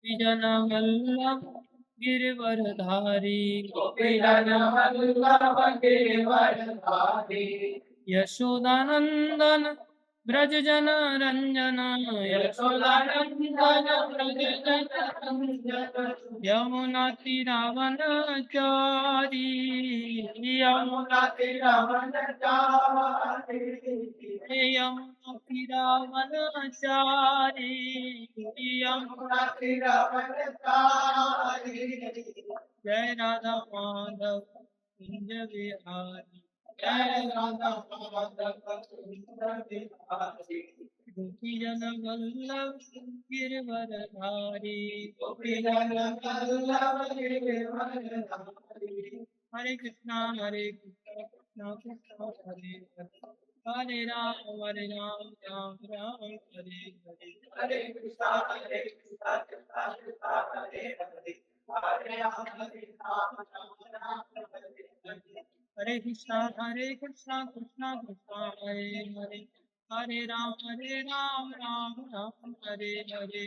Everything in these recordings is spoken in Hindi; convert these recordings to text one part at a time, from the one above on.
गोपीजन वल्लभ गिरवरधारी यशोदानंदन ब्रज जन रंजन यमुना तीरावन चारी यमुना तीरावन चारी जय राधा माधव कुंज विहारी गोपीजन वल्लभ गिरवरधारी हरे कृष्णा कृष्णा कृष्णा हरे हरे राम राम राम हरे हरे हरे कृष्णा कृष्णा कृष्णा हरे हरे हरे राम राम हरे हरे हरे कृष्णा कृष्णा कृष्णा हरे हरे हरे राम राम राम हरे हरे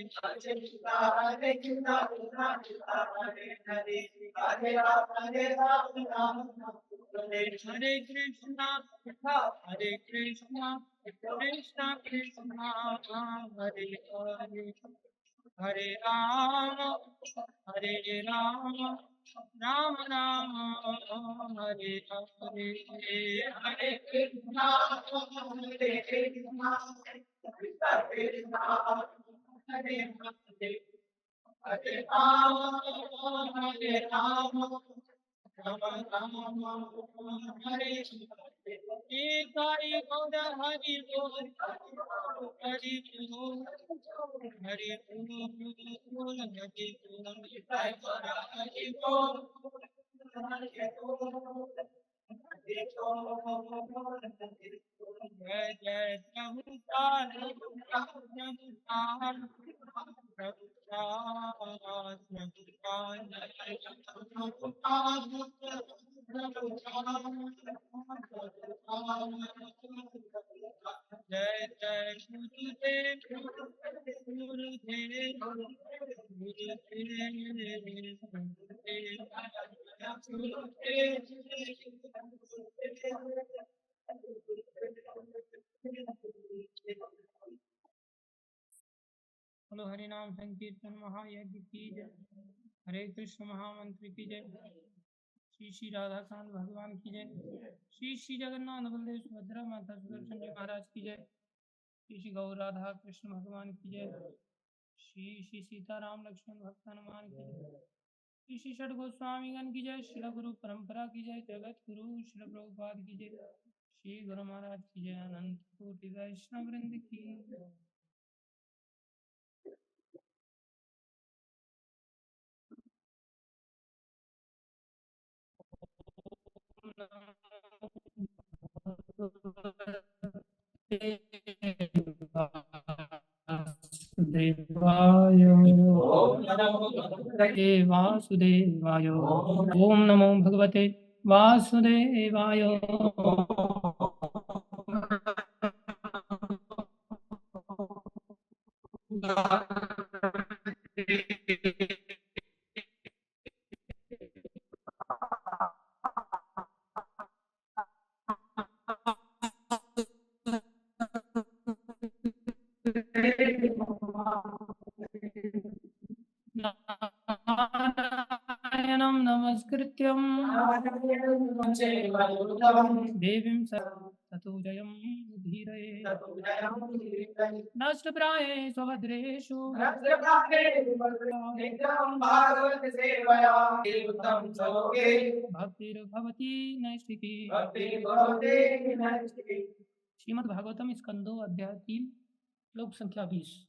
हरे कृष्णा कृष्णा कृष्णा हरे हरे हरे राम राम हरे कृष्णा कृष्णा कृष्णा कृष्णा हरे हरे हरे राम राम राम हरे हरे हरे कृष्णा कृष्णा कृष्णा हरे हरे हरे राम राम राम हरे एकाई गौर हरि बोल हरि बोल हरि बोल हरि बोल जय जय प्रभुपाद जय जय बोलो हरि नाम संकीर्तन महायज्ञ की जय। हरे कृष्ण महामंत्र की जय। श्री श्री राधा कांत भगवान की जय। श्री श्री जगन्नाथ बलदेव सुभद्रा माता सुदर्शन जी महाराज की जय। श्री श्री गौर राधा कृष्ण भगवान की जय। श्री श्री सीताराम लक्ष्मण भक्त हनुमान की जय। श्री श्री षड गोस्वामीगण की जय। श्री गुरु परंपरा की जय। जगत गुरु श्री प्रभुपाद की जय। श्री गुरु महाराज की जय। अनंत कोटि वैष्णव वृंद की जय। वासुदेवाय वासुदेवाय ओम नमो भगवते वासुदेवाय नारायणं नमस्कृत्यं देवीं ततो जयं धीरये नष्टप्राये स्वभद्रेषु भक्तिर्भवती नैष्ठिकी। श्रीमद् भागवतम स्कंदो अध्याय 3 श्लोक संख्या 20।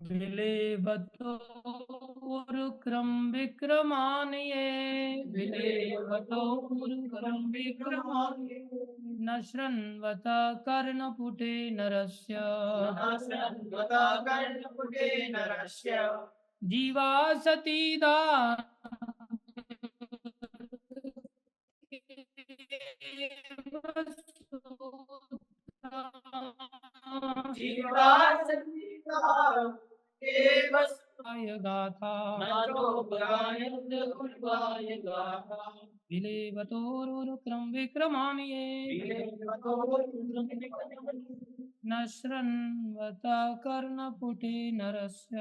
विलेवतोरुक्रम विक्रमान्ये न शृण्वत कर्णपुटे नरस्य जीवा सतीदा गाथा विलेवतोरुक्रम विक्रमाणये न शृण्वत कर्णपुटे नरस्य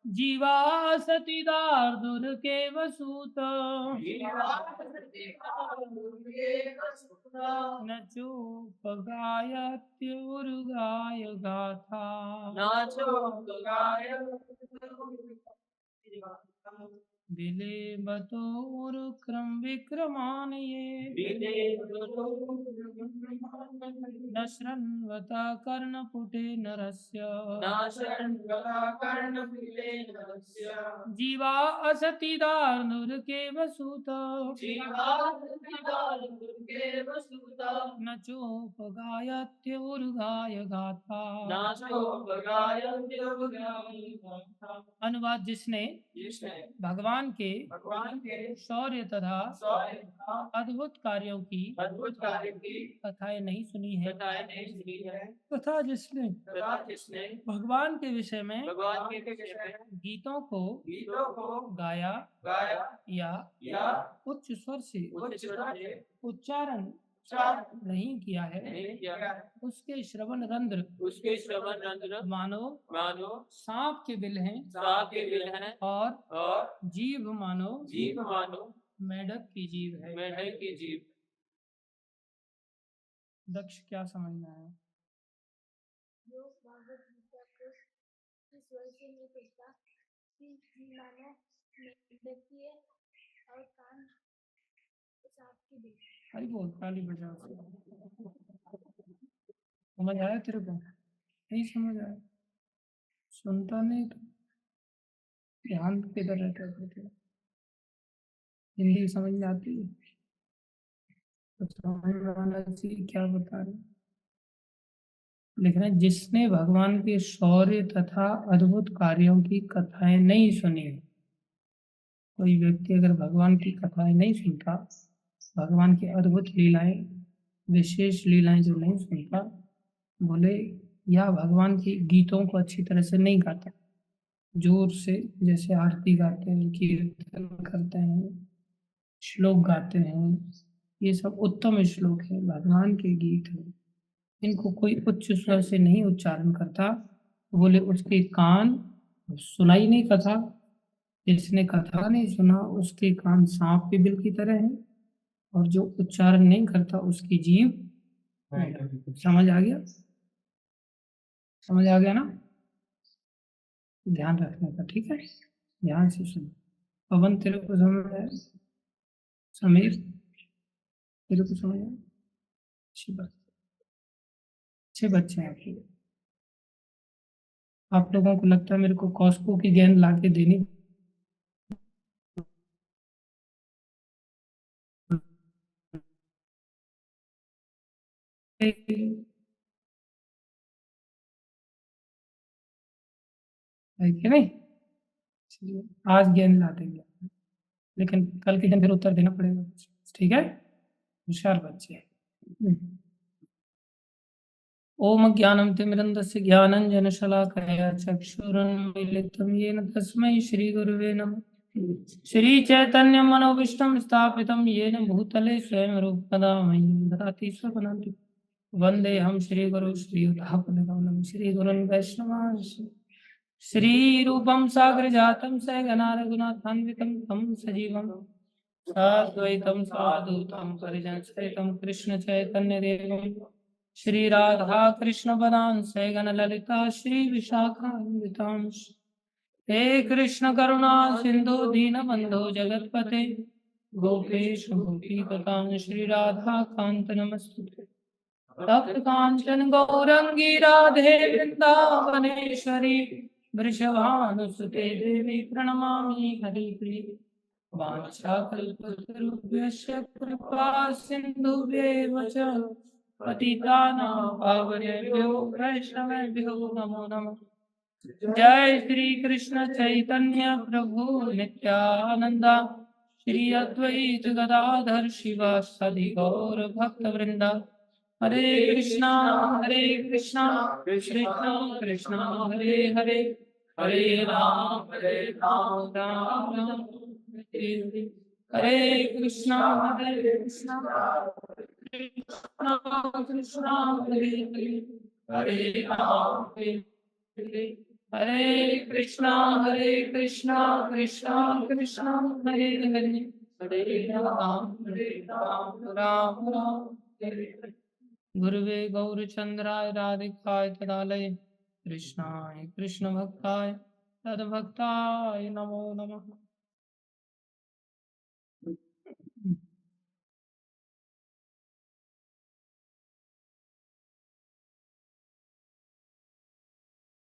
जीवा सती दार्दुर्गेव सूत न चोपगायत्युर्गाय गाथा विलेवतोरुक्रम विक्रमाणये न शृण्वत कर्णपुटे नरस्य जीवा असति दार्दुर्गेव सूत न चोपगायत्युर्गाय गाथा। अनुवाद जिसने भगवान के शौर्य तथा अद्भुत कार्यों की कथाएं नहीं सुनी है तथा जिसने भगवान के विषय में गीतों को गाया या उच्च स्वर से उच्चारण नहीं किया है उसके श्रवण रंध्र मानो सांप के बिल हैं और जीभ मानो मेढक की जीभ है। दक्ष क्या समझना है? भागवत गीता को इस वर्ष से नहीं कहता कि जी मानो मेढक है और कान सांप की बिल। अरे बोल ताली बजा। समझ आया तेरे को? नहीं समझ आया? सुनता नहीं तो ध्यान किधर रहता है तेरा? हिंदी समझ में आती है तो समझ में आना चाहिए क्या बता रहे। लिखना जिसने भगवान के शौर्य तथा अद्भुत कार्यों की कथाएं नहीं सुनी। कोई व्यक्ति अगर भगवान की कथाएं नहीं सुनता, भगवान की अद्भुत लीलाएं विशेष लीलाएं जो नहीं सुनता, बोले या भगवान के गीतों को अच्छी तरह से नहीं गाता, जोर से जैसे आरती गाते हैं, कीर्तन करते हैं, श्लोक गाते हैं, ये सब उत्तम श्लोक है, भगवान के गीत हैं, इनको कोई उच्च स्वर से नहीं उच्चारण करता, बोले उसके कान सुनाई नहीं कथा। जिसने कथा नहीं सुना उसके कान सांप के बिल की तरह हैं और जो उच्चारण नहीं करता उसकी जीभ। समझ आ गया? समझ आ गया ना? ध्यान रखने का, ठीक है? ध्यान से सुनो। पवन तेरे को समझ आया? समीर तेरे को समझ आया? अच्छी बात, अच्छे बच्चे हैं आप लोगों को लगता है मेरे को कॉस्को की गेंद लाके देनी है कि नहीं? आज गेंद ला देंगे लेकिन कल के दिन फिर उत्तर देना पड़ेगा, ठीक है? होशियार बच्चे। ओम ज्ञानम तिमिरन्धस्य ज्ञानाञ्जनशलाकया चक्षुरुन्मीलितं येन तस्मै श्रीगुरुवे नमः। श्रीचैतन्यं मनोभीष्टं स्थापितं येन भूतले स्वयं रूपदा मह्यं ददाति स्वपदान्ति। वन्देऽहं श्रीगुरुं श्रीयुतापदकमलं श्रीगुरुन् वैष्णवांश्च श्रीरूपं साग्रजातं सहगणा रघुनाथान्वितं तं सजीवं साद्वैतं सावधूतं परिजनसहितं कृष्णचैतन्यदेवं श्री राधा कृष्ण पदां सहगण ललिता श्री विशाखान्वितांश्च। हे कृष्ण करुणा सिंधु दीनबन्धो जगत्पते गोपेश गोपीपदां श्री राधा कांत नमस्तुते। तप्त कांचन गौरंगी राधे वृंदावनेश्वरी वृषभानुसुते देवी प्रणमामि हरिप्रिये। वाञ्छाकल्पतरुभ्यश्च कृपा सिन्धुभ्येव च पतितानां पावनेभ्यो वैष्णवेभ्यो नमो नमः। जय श्री कृष्ण चैतन्य प्रभु नित्यानंद श्री अद्वैत गदाधर शिवासादि गौर भक्त वृंदा हरे कृष्णा कृष्ण कृष्ण हरे हरे, हरे राम राम राम हरे हरे। हरे कृष्णा कृष्ण कृष्ण हरे हरे, हरे राम हरे, हरे कृष्णा कृष्ण कृष्ण हरे हरे, हरे राम राम हरे हरे। गुरुवे गौरचंद्राय राधिकाय तदालय कृष्णाय कृष्ण भक्ताय तद्भक्ताय नमो नमः।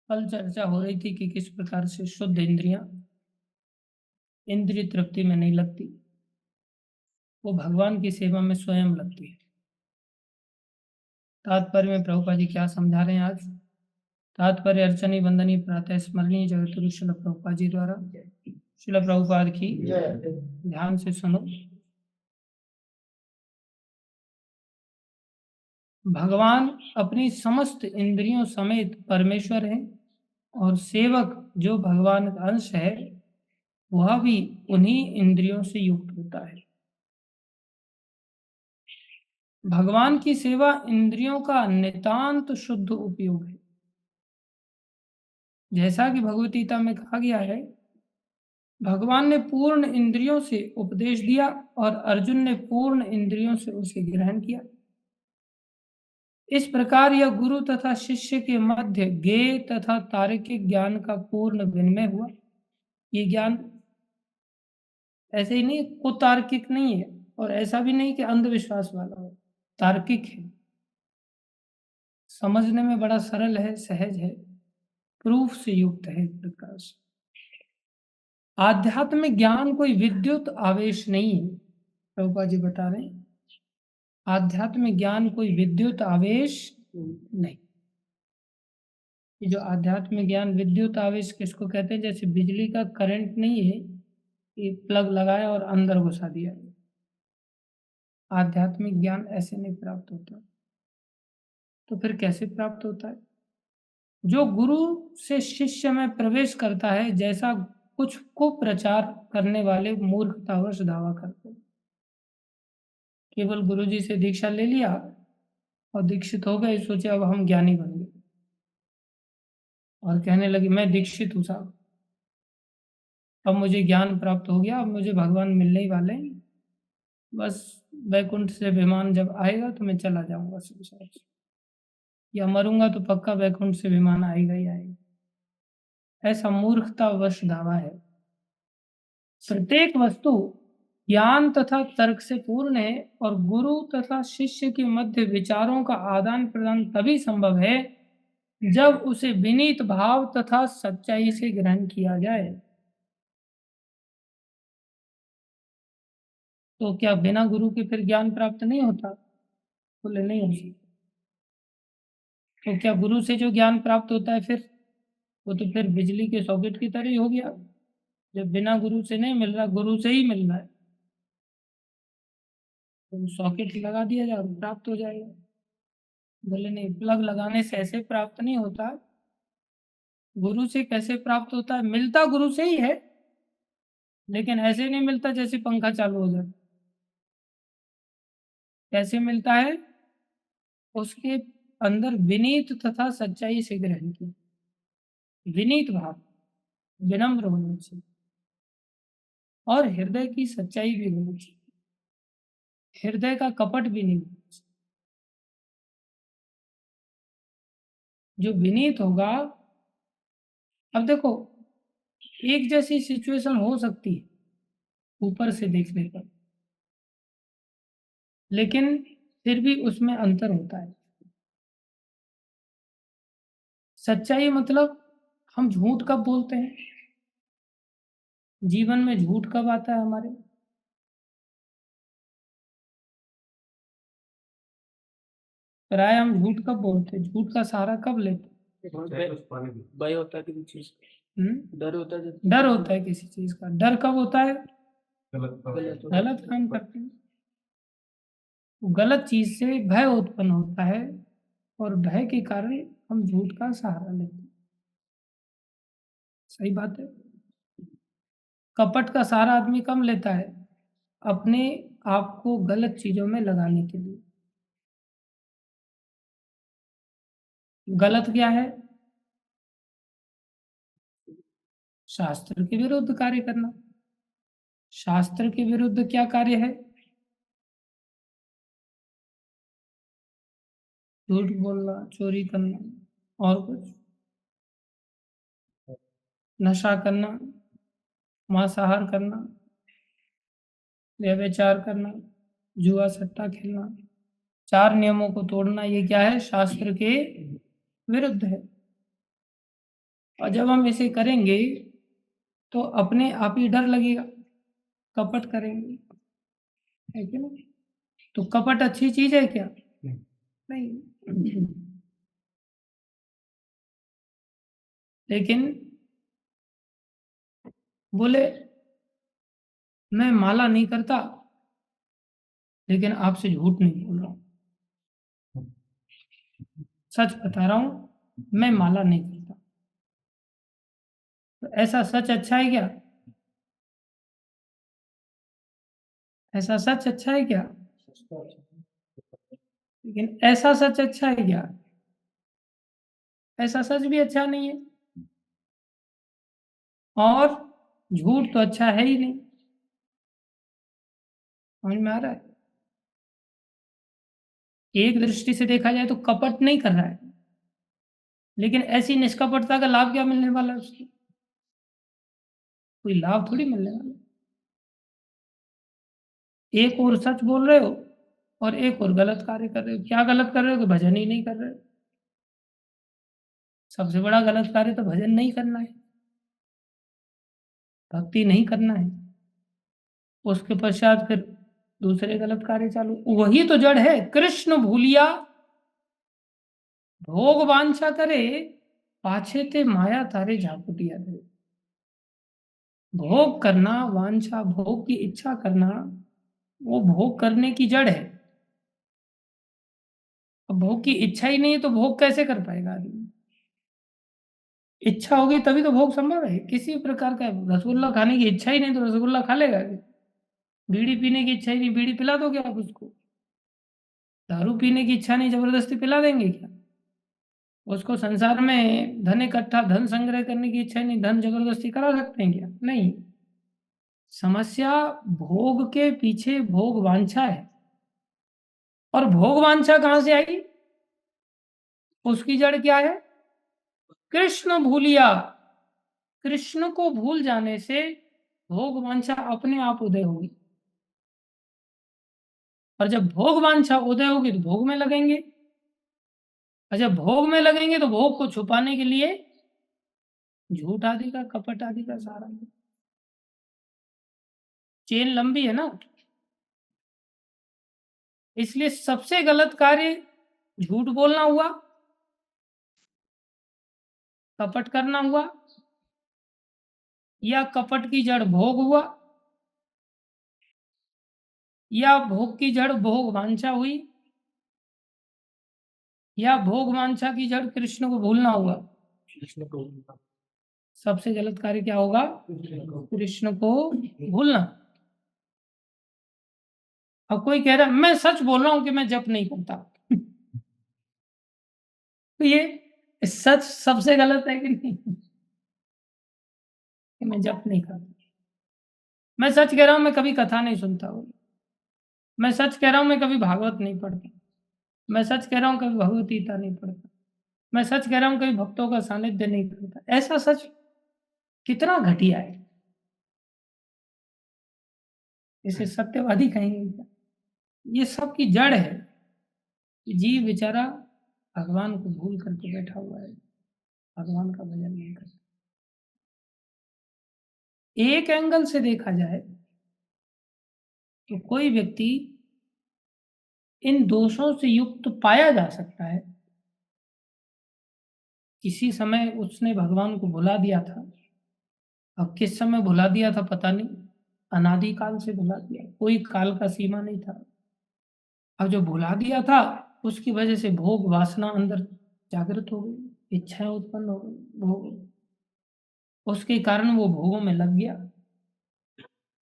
कल चर्चा हो रही थी कि किस प्रकार से शुद्ध इंद्रियां इंद्रिय तृप्ति में नहीं लगती, वो भगवान की सेवा में स्वयं लगती है। तात्पर्य में प्रभुपाद जी क्या समझा रहे हैं आज? तात्पर्य अर्चनी वंदनी प्रातः स्मरणीय जगतगुरु श्रील प्रभुपाद जी द्वारा। श्रील प्रभुपाद की ध्यान से सुनो। भगवान अपनी समस्त इंद्रियों समेत परमेश्वर है और सेवक जो भगवान का अंश है वह भी उन्हीं इंद्रियों से युक्त होता है। भगवान की सेवा इंद्रियों का नितांत शुद्ध उपयोग है। जैसा कि भगवत गीता में कहा गया है, भगवान ने पूर्ण इंद्रियों से उपदेश दिया और अर्जुन ने पूर्ण इंद्रियों से उसे ग्रहण किया। इस प्रकार यह गुरु तथा शिष्य के मध्य ज्ञेय तथा तार्किक ज्ञान का पूर्ण विनिमय हुआ। ये ज्ञान ऐसे ही नहीं, कुतार्किक नहीं है और ऐसा भी नहीं कि अंधविश्वास वाला हो, तार्किक है, समझने में बड़ा सरल है, सहज है, प्रूफ से युक्त है। एक प्रकार से आध्यात्मिक ज्ञान कोई विद्युत आवेश नहीं है। प्रभुपाद जी बता रहे हैं आध्यात्मिक ज्ञान कोई विद्युत आवेश नहीं। ये जो आध्यात्मिक ज्ञान विद्युत आवेश किसको कहते हैं? जैसे बिजली का करंट नहीं है कि प्लग लगाया और अंदर घुसा दिया। आध्यात्मिक ज्ञान ऐसे नहीं प्राप्त होता। तो फिर कैसे प्राप्त होता है? जो गुरु से शिष्य में प्रवेश करता है, जैसा कुछ को प्रचार करने वाले मूर्खतावश दावा करते हैं। केवल गुरु जी से दीक्षा ले लिया और दीक्षित हो गए, सोचे अब हम ज्ञानी बन गए और कहने लगे मैं दीक्षित हूँ साहब, अब मुझे ज्ञान प्राप्त हो गया, अब मुझे भगवान मिलने ही वाले हैं, बस वैकुंठ से विमान जब आएगा तो मैं चला जाऊंगा संसार से, या मरूंगा तो पक्का वैकुंठ से विमान आएगा ही आएगा। ऐसा मूर्खतावश दावा है। प्रत्येक वस्तु ज्ञान तथा तर्क से पूर्ण है और गुरु तथा शिष्य के मध्य विचारों का आदान प्रदान तभी संभव है जब उसे विनीत भाव तथा सच्चाई से ग्रहण किया जाए। तो क्या बिना गुरु के फिर ज्ञान प्राप्त नहीं होता? बोले नहीं हो सकता। तो क्या गुरु से जो ज्ञान प्राप्त होता है फिर वो तो फिर बिजली के सॉकेट की तरह ही हो गया। जब बिना गुरु से नहीं मिल रहा, गुरु से ही मिल रहा है, तो सॉकेट लगा दिया जाए प्राप्त हो जाएगा। बोले नहीं, प्लग लगाने से ऐसे प्राप्त नहीं होता। गुरु से कैसे प्राप्त होता है? मिलता गुरु से ही है, लेकिन ऐसे नहीं मिलता जैसे पंखा चालू हो जाए। कैसे मिलता है? उसके अंदर विनीत तथा सच्चाई से ग्रहण की, विनीत भाव, विनम्र होने से, और हृदय की सच्चाई भी होनी चाहिए, हृदय का कपट भी नहीं होना चाहिए। जो विनीत होगा, अब देखो एक जैसी सिचुएशन हो सकती है ऊपर से देखने पर, लेकिन फिर भी उसमें अंतर होता है। सच्चाई मतलब हम झूठ कब बोलते हैं? जीवन में झूठ कब आता है हमारे? प्राय हम झूठ कब बोलते हैं? झूठ का सहारा कब लेते हैं? भय होता है किसी चीज का, डर होता है, डर होता है किसी चीज का। डर कब होता है? गलत गलत काम करते हैं। गलत चीज से भय उत्पन्न होता है और भय के कारण हम झूठ का सहारा लेते हैं। सही बात है। कपट का सहारा आदमी कम लेता है, अपने आप को गलत चीजों में लगाने के लिए। गलत क्या है? शास्त्र के विरुद्ध कार्य करना। शास्त्र के विरुद्ध क्या कार्य है? झूठ बोलना, चोरी करना और कुछ, नशा करना, मांसाहार करना, व्यभिचार करना, जुआ सट्टा खेलना, 4 नियमों को तोड़ना, ये क्या है? शास्त्र के विरुद्ध है। और जब हम इसे करेंगे तो अपने आप ही डर लगेगा, कपट करेंगे, है कि नहीं? तो कपट अच्छी चीज है क्या? नहीं। लेकिन बोले मैं माला नहीं करता, लेकिन आपसे झूठ नहीं बोल रहा हूं, सच बता रहा हूं, मैं माला नहीं करता। तो ऐसा सच अच्छा है क्या? ऐसा सच अच्छा है क्या? लेकिन ऐसा सच अच्छा है क्या? ऐसा सच भी अच्छा नहीं है, और झूठ तो अच्छा है ही नहीं। समझ में आ रहा है? एक दृष्टि से देखा जाए तो कपट नहीं कर रहा है, लेकिन ऐसी निष्कपटता का लाभ क्या मिलने वाला है उसको? कोई लाभ थोड़ी मिलने वाला। एक और सच बोल रहे हो और एक और गलत कार्य कर रहे हो। क्या गलत कर रहे हो? कि भजन ही नहीं कर रहे हो। सबसे बड़ा गलत कार्य तो भजन नहीं करना है, भक्ति नहीं करना है। उसके पश्चात फिर दूसरे गलत कार्य चालू। वही तो जड़ है। कृष्ण भूलिया भोग वांछा करे, पाछे ते माया तारे झापुटिया दे। भोग करना, वांछा, भोग की इच्छा करना, वो भोग करने की जड़ है। अब भोग की इच्छा ही नहीं है तो भोग कैसे कर पाएगा आदमी? इच्छा होगी तभी तो भोग संभव है। किसी प्रकार का रसगुल्ला खाने की इच्छा ही नहीं तो रसगुल्ला खा लेगा क्या? बीड़ी पीने की इच्छा ही नहीं, बीड़ी पिला दोगे आप उसको? दारू पीने की इच्छा नहीं, जबरदस्ती पिला देंगे क्या? उसको संसार में धन इकट्ठा, धन संग्रह करने की इच्छा ही नहीं, धन जबरदस्ती करा सकते हैं क्या? नहीं। समस्या भोग के पीछे भोग वांछा है। और भोग वांछा कहां से आई? उसकी जड़ क्या है? कृष्ण भूलिया। कृष्ण को भूल जाने से भोग वांछा अपने आप उदय होगी। और जब भोग वांछा उदय होगी तो भोग में लगेंगे, और जब भोग में लगेंगे तो भोग को छुपाने के लिए झूठ आदि का, कपट आदि का सहारा लेंगे। चेन लंबी है ना, इसलिए सबसे गलत कार्य झूठ बोलना हुआ, कपट करना हुआ, या कपट की जड़ भोग हुआ, या भोग की जड़ भोग वांछा हुई, या भोग वांछा की जड़ कृष्ण को भूलना हुआ। कृष्ण को सबसे गलत कार्य क्या होगा? कृष्ण को भूलना। अब कोई कह रहा है मैं सच बोल रहा हूं कि मैं जप नहीं करता, तो ये सच सबसे गलत है कि नहीं? कि मैं जप नहीं करता। मैं सच कह रहा हूं मैं कभी कथा नहीं सुनता हूं। मैं सच कह रहा हूं मैं कभी भागवत नहीं पढ़ता। मैं सच कह रहा हूं कभी भगवत गीता नहीं पढ़ता। मैं सच कह रहा हूं कभी भक्तों का सानिध्य नहीं करता। ऐसा सच कितना घटिया है, इसे सत्यवादी कहेंगे क्या? ये सब की जड़ है कि जीव बेचारा भगवान को भूल करके बैठा हुआ है, भगवान का भजन नहीं करता। एक एंगल से देखा जाए तो कोई व्यक्ति इन दोषों से युक्त पाया जा सकता है। किसी समय उसने भगवान को भुला दिया था, अब किस समय भुला दिया था पता नहीं, अनादि काल से भुला दिया, कोई काल का सीमा नहीं था। अब जो भुला दिया था उसकी वजह से भोग वासना अंदर जागृत हो गई, इच्छाएं उत्पन्न हो गई, भोग, उसके कारण वो भोगों में लग गया,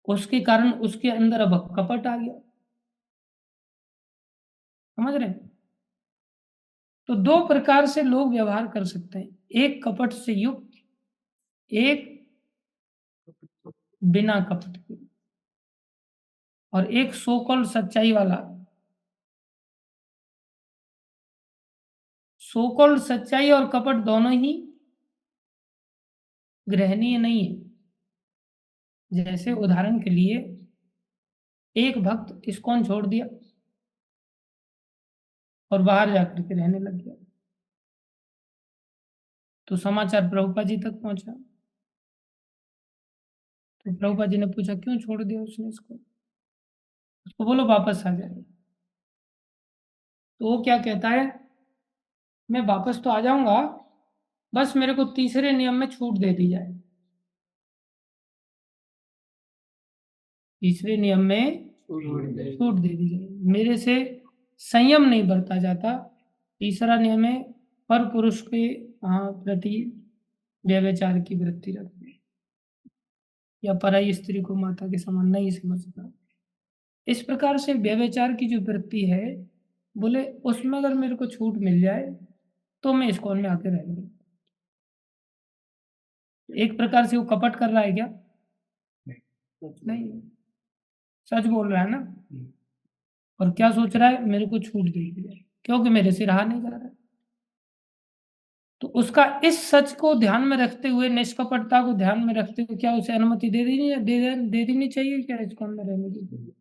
उसके कारण उसके अंदर अब कपट आ गया। समझ रहे हैं? तो दो प्रकार से लोग व्यवहार कर सकते हैं, एक कपट से युक्त, एक बिना कपट के, और एक सो कॉल्ड सच्चाई वाला। सो कॉल्ड सच्चाई और कपट दोनों ही ग्रहणीय नहीं है। जैसे उदाहरण के लिए एक भक्त इस्कॉन छोड़ दिया और बाहर जाकर के रहने लग गया, तो समाचार प्रभुपा जी तक पहुंचा। तो प्रभुपा जी ने पूछा क्यों छोड़ दिया उसने इसको, उसको बोलो वापस आ जाए। तो वो क्या कहता है, मैं वापस तो आ जाऊंगा, बस मेरे को तीसरे नियम में छूट दे दी जाए। तीसरे नियम में छूट दे दी जाए, मेरे से संयम नहीं बरता जाता। तीसरा नियम है पर पुरुष के प्रति व्यभिचार की वृत्ति रखना, या पराई स्त्री को माता के समान नहीं समझना। इस प्रकार से व्यभिचार की जो वृत्ति है, बोले उसमें अगर मेरे को छूट मिल जाए तो मैं इस्कॉन में आके रह लूंगा। एक प्रकार से वो कपट कर रहा है क्या? नहीं, सच बोल रहा है ना। और क्या सोच रहा है, मेरे को छूट दे दी जाए, क्योंकि मेरे से रहा नहीं जा रहा है। तो उसका इस सच को ध्यान में रखते हुए, निष्कपटता को ध्यान में रखते हुए, क्या उसे अनुमति दे देनी चाहिए क्या इस्कॉन में रहने की?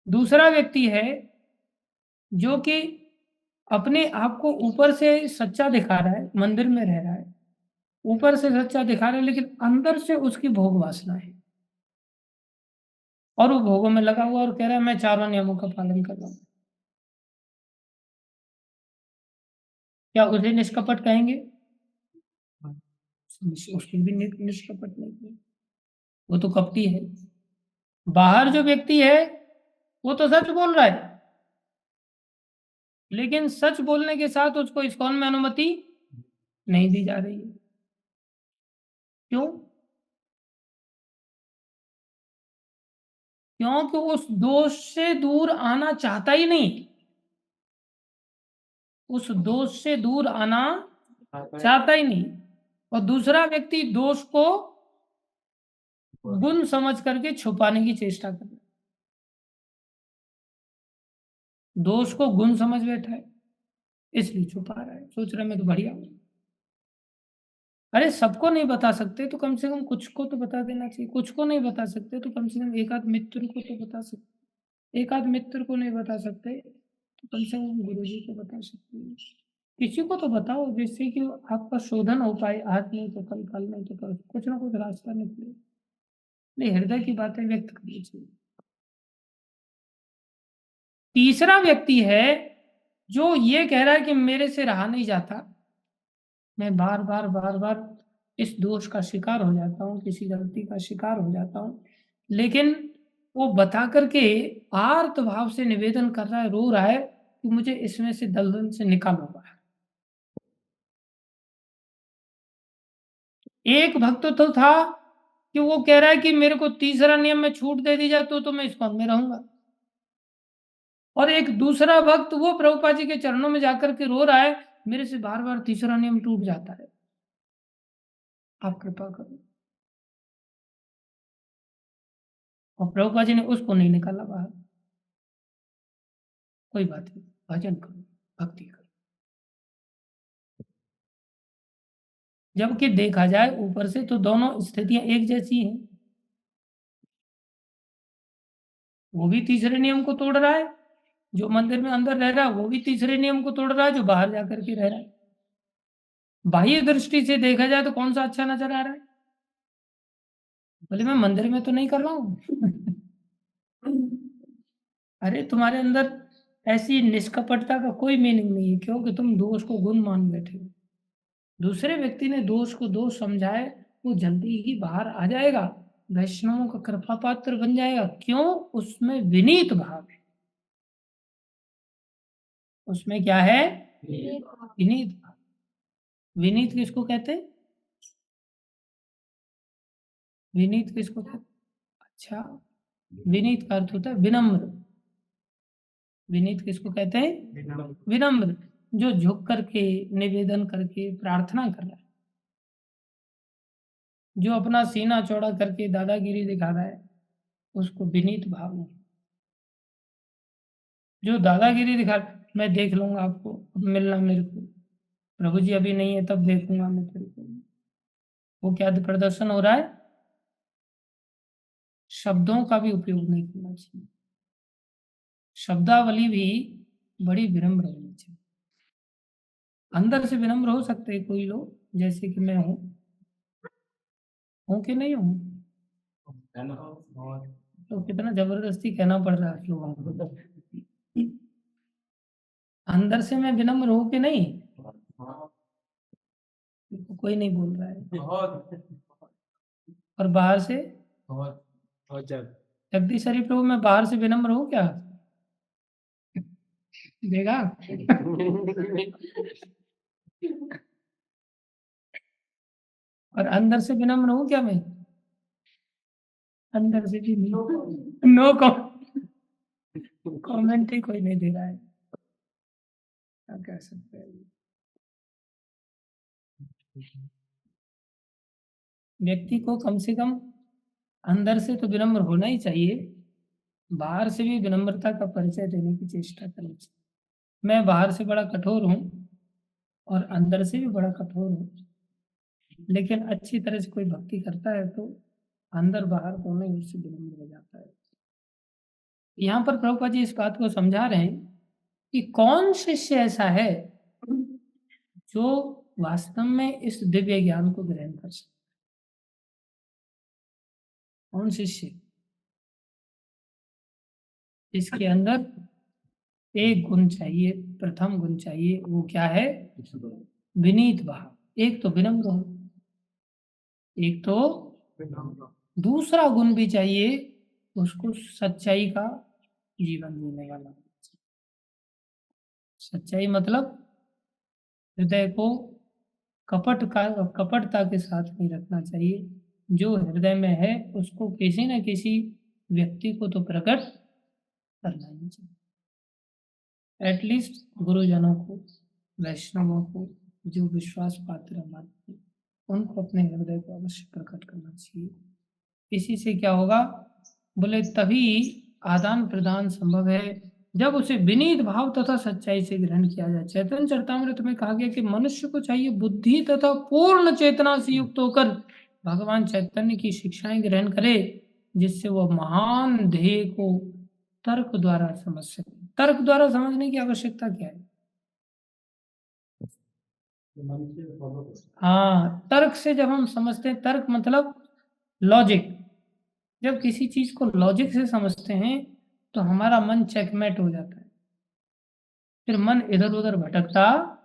दूसरा व्यक्ति है जो कि अपने आप को ऊपर से सच्चा दिखा रहा है, मंदिर में रह रहा है, ऊपर से सच्चा दिखा रहा है, लेकिन अंदर से उसकी भोग वासना है, और वो भोगों में लगा हुआ और कह रहा है मैं चारों नियमों का पालन कर रहा हूं। क्या उसे निष्कपट कहेंगे? उसकी भी निष्कपट नहीं, वो तो कपटी है। बाहर जो व्यक्ति है वो तो सच बोल रहा है, लेकिन सच बोलने के साथ उसको इस्कॉन में अनुमति नहीं दी जा रही है। क्यों? क्योंकि उस दोष से दूर आना चाहता ही नहीं, उस दोष से दूर आना चाहता ही नहीं। और दूसरा व्यक्ति दोष को गुण समझ करके छुपाने की चेष्टा कर रहा है, दोष को गुण समझ बैठा है, इसलिए छुपा रहा है, सोच रहा है मैं तो बढ़िया हूं। अरे सबको नहीं बता सकते तो कम से कम कुछ को तो बता देना चाहिए, कुछ को नहीं बता सकते तो कम से कम एक आध मित्र को तो बता सकते, एक आध मित्र को नहीं बता सकते तो कम से कम गुरु जी को बता सकते हैं। किसी को तो बताओ जिससे कि आपका शोधन हो पाए, आज नहीं तो कल नहीं तो कल, कुछ ना कुछ रास्ता निकले। नहीं, हृदय की बातें व्यक्त करनी चाहिए। तीसरा व्यक्ति है जो ये कह रहा है कि मेरे से रहा नहीं जाता, मैं बार बार इस दोष का शिकार हो जाता हूँ, किसी गलती का शिकार हो जाता हूँ, लेकिन वो बता करके आर्त भाव से निवेदन कर रहा है, रो रहा है कि मुझे इसमें से दलदल से निकालो बाहर। एक भक्त तो था कि वो कह रहा है कि मेरे को तीसरा नियम में छूट दे दी जाए तो मैं इस्कॉन में रहूंगा। और एक दूसरा भक्त वो प्रभुपाद जी के चरणों में जाकर के रो रहा है, मेरे से बार बार तीसरा नियम टूट जाता है, आप कृपा करो। और प्रभुपाद जी ने उसको नहीं निकाला बाहर, कोई बात नहीं, भजन करो, भक्ति करो। जबकि देखा जाए ऊपर से तो दोनों स्थितियां एक जैसी हैं। वो भी तीसरे नियम को तोड़ रहा है, जो मंदिर में अंदर रह रहा है वो भी तीसरे नियम को तोड़ रहा है, जो बाहर जाकर के रह रहा है। बाह्य दृष्टि से देखा जाए तो कौन सा अच्छा नजर आ रहा है? बोले मैं मंदिर में तो नहीं कर रहा हूँ। अरे तुम्हारे अंदर ऐसी निष्कपटता का कोई मीनिंग नहीं है, क्योंकि तुम दोष को गुण मान बैठे हो। दूसरे व्यक्ति ने दोष को दोष समझाए, वो जल्दी ही बाहर आ जाएगा, वैष्णवों का कृपा पात्र बन जाएगा। क्यों? उसमें विनीत भाव है। उसमें क्या है? विनीत भाव। विनीत किसको कहते हैं? विनीत किसको कहते हैं? अच्छा, विनीत का अर्थ होता है विनम्र। विनीत किसको कहते हैं? विनम्र, जो झुक करके निवेदन करके प्रार्थना कर रहा है, जो अपना सीना चौड़ा करके दादागिरी दिखा रहा है, उसको विनीत भाव नहीं। जो दादागिरी दिखा, मैं देख लूंगा आपको, अब मिलना मेरे को, प्रभु जी अभी नहीं है तब देखूंगा मैं तेरे को, वो क्या प्रदर्शन हो रहा है? शब्दों का भी उपयोग नहीं करना चाहिए। शब्दावली भी बड़ी विनम्र होनी चाहिए। अंदर से विनम्र हो सकते हैं कोई लोग, जैसे कि मैं हूँ कि नहीं हूँ? तो कितना जबरदस्ती कहना पड़ रहा है लोगों को। अंदर से मैं विनम्र हूँ कि नहीं? कोई नहीं बोल रहा है। और बाहर से? जगदीश्वरी प्रभु, मैं बाहर से विनम्र हूँ क्या? देगा? और अंदर से विनम्र हूँ क्या मैं? अंदर से भी नहीं। नो कमेंट ही कोई नहीं दे रहा है, क्या कह सकते हैं। व्यक्ति को कम से कम अंदर से तो विनम्र होना ही चाहिए, बाहर से भी विनम्रता का परिचय देने की चेष्टा करनी चाहिए। मैं बाहर से बड़ा कठोर हूँ और अंदर से भी बड़ा कठोर हूँ, लेकिन अच्छी तरह से कोई भक्ति करता है तो अंदर बाहर दोनों ही उससे विनम्र हो जाता है। यहाँ पर प्रभुपाद जी इस बात को समझा रहे हैं कि कौन शिष्य ऐसा है जो वास्तव में इस दिव्य ज्ञान को ग्रहण कर सकता। कौन शिष्य? इसके अंदर एक गुण चाहिए, प्रथम गुण चाहिए, वो क्या है? विनीत भाव। एक तो विनम्र हो, एक तो दूसरा गुण भी चाहिए, उसको सच्चाई का जीवन जीने वाला। सच्चाई मतलब हृदय को कपटता के साथ नहीं रखना चाहिए। जो हृदय में है उसको किसी न किसी व्यक्ति को तो प्रकट करना ही चाहिए। एटलीस्ट गुरुजनों को, वैष्णवों को, जो विश्वास पात्र हमारे, उनको अपने हृदय को अवश्य प्रकट करना चाहिए। इसी से क्या होगा? बोले तभी आदान प्रदान संभव है, जब उसे विनीत भाव तथा सच्चाई से ग्रहण किया जाए। चैतन्य चरितामृत में कहा गया कि मनुष्य को चाहिए बुद्धि तथा पूर्ण चेतना से युक्त होकर भगवान चैतन्य की शिक्षाएं ग्रहण करे, जिससे वह महान ध्येय को तर्क द्वारा समझ सके। तर्क द्वारा समझने की आवश्यकता क्या है? हाँ, तर्क से जब हम समझते हैं, तर्क मतलब लॉजिक। जब किसी चीज को लॉजिक से समझते हैं तो हमारा मन चेकमेट हो जाता है, फिर मन इधर उधर भटकता।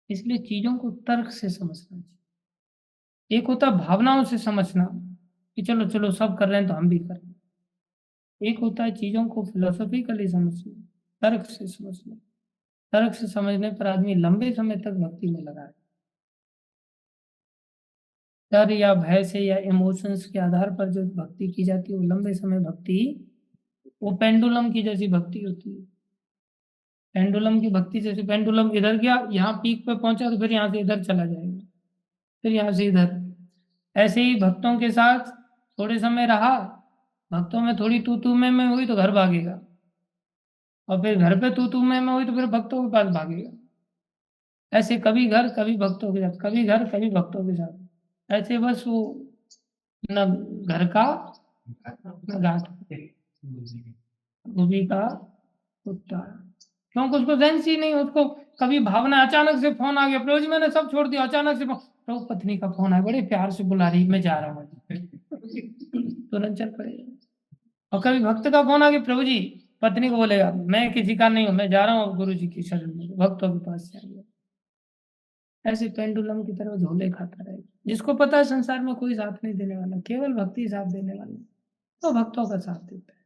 इसलिए चीजों को तर्क से समझना चाहिए। एक होता भावनाओं से समझना कि चलो चलो सब कर रहे हैं तो हम भी कर रहे हैं। एक होता है चीजों को फिलोसॉफिकली समझना, तर्क से समझना। तर्क से समझने पर आदमी लंबे समय तक भक्ति में लगा है। डर या भय से या इमोशंस के आधार पर जो भक्ति की जाती है वो लंबे समय भक्ति, वो पेंडुलम की जैसी भक्ति होती है। पेंडुलम की भक्ति जैसे पेंडुलम इधर गया, यहाँ पीक पे पहुंचा तो फिर यहाँ से इधर चला जाएगा, फिर यहाँ से इधर। ऐसे ही भक्तों के साथ थोड़े समय रहा, भक्तों में थोड़ी तू तू मैं हुई तो घर भागेगा, और फिर घर पे तू तू मैं हुई तो फिर भक्तों के पास भागेगा। ऐसे कभी घर कभी भक्तों के साथ, कभी घर कभी भक्तों के साथ, ऐसे बस वो न घर का न घाट गोभी का कुत्ता। क्योंकि उसको सेंस ही नहीं, उसको कभी भावना, अचानक से फोन आ गया, प्रभु जी मैंने सब छोड़ दिया, अचानक से प्रभु पत्नी का फोन आया, बड़े प्यार से बुला रही, मैं जा रहा हूँ, तुरंत चल पड़ेगा। और कभी भक्त का फोन आ गया, प्रभु जी, पत्नी को बोलेगा मैं किसी का नहीं हूँ, मैं जा रहा हूँ गुरु जी की शरण में, भक्तों के पास जाएंगे। ऐसे पेंडुलम की तरह झोले खाता रहेगा। जिसको पता है संसार में कोई साथ नहीं देने वाला, केवल भक्ति साथ देने वाली, तो भक्तों का साथ देता है,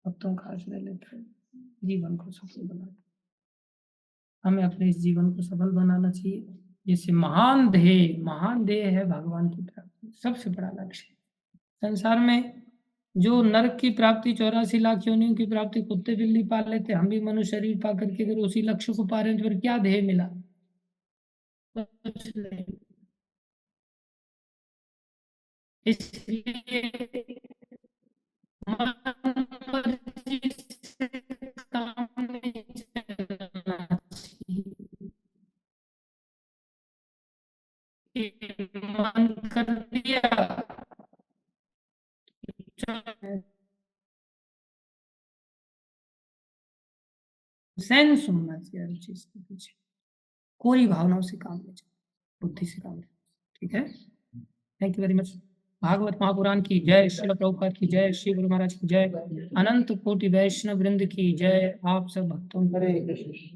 भक्तों का आश्रय लेता है, जीवन को सफल बनाता है। हमें अपने इस जीवन को सफल बनाना चाहिए, जिससे महान ध्येय है भगवान की प्राप्ति, सबसे बड़ा लक्ष्य। संसार में जो नरक की प्राप्ति 84 लाख योनियों की प्राप्ति कुत्ते बिल्ली पा लेते, हम भी मनुष्य शरीर पा करके अगर उसी लक्ष्य को पा रहे हैं तो फिर क्या ध्येय मिला? कुछ नहीं। इसलिए मर्जी से काम नहीं चलना चाहिए। मन कर दिया सेंस होना चाहिए हर चीज के पीछे, कोई भावनाओं से काम नहीं चलना, बुद्धि से काम लेना। ठीक है, thank you very much. Bhagavata Mahapurana की जय, श्रील प्रभुपाद की जय, श्री गुरु महाराज की जय, अनंत कोटि वैष्णव वृंद की जय। आप सब भक्तों हरे कृष्ण।